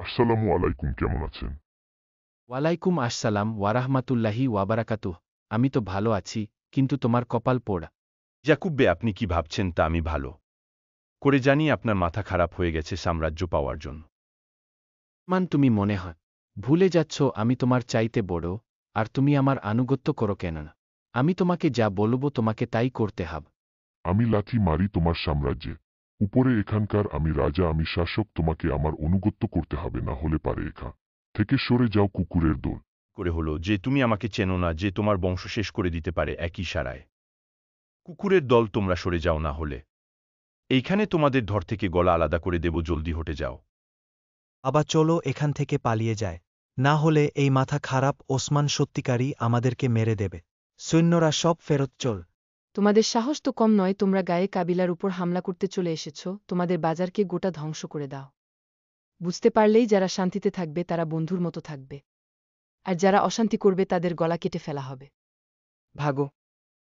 আসসালামু আলাইকুম, কেমন আছেন? ওয়ালাইকুম আসসালাম ওয়ারাহমাতুল্লাহি ওয়াবারাকাতুহ। আমি তো ভালো আছি, কিন্তু তোমার কপাল পোড়া। ইয়াকুব বে, আপনি কি ভাবছেন তা আমি ভালো করে জানি। আপনার মাথা খারাপ হয়ে গেছে সাম্রাজ্য পাওয়ার জন্য। তুমি মনে হয় ভুলে যাচ্ছ আমি তোমার চাইতে বড়, আর তুমি আমার আনুগত্য করো কেন না? আমি তোমাকে যা বলব তোমাকে তাই করতে হবে। আমি লাথি মারি তোমার সাম্রাজ্যে। উপরে এখানকার আমি রাজা, আমি শাসক, তোমাকে আমার অনুগত্য করতে হবে, না হলে পারে এখান থেকে সরে যাও কুকুরের দল। করে হলো যে তুমি আমাকে চেনো না, যে তোমার বংশ শেষ করে দিতে পারে এক ইশারায়। কুকুরের দল, তোমরা সরে যাও, না হলে এইখানে তোমাদের ধর থেকে গলা আলাদা করে দেব। জলদি হটে যাও। আবার চলো এখান থেকে পালিয়ে যায়, না হলে এই মাথা খারাপ ওসমান সত্যিকারই আমাদেরকে মেরে দেবে। সৈন্যরা সব ফেরত চল। তোমাদের সাহস তো কম নয়, তোমরা গায়ে কাবিলার উপর হামলা করতে চলে এসেছ। তোমাদের বাজারকে গোটা ধ্বংস করে দাও। বুঝতে পারলেই যারা শান্তিতে থাকবে তারা বন্ধুর মতো থাকবে, আর যারা অশান্তি করবে তাদের গলা কেটে ফেলা হবে। ভাগো।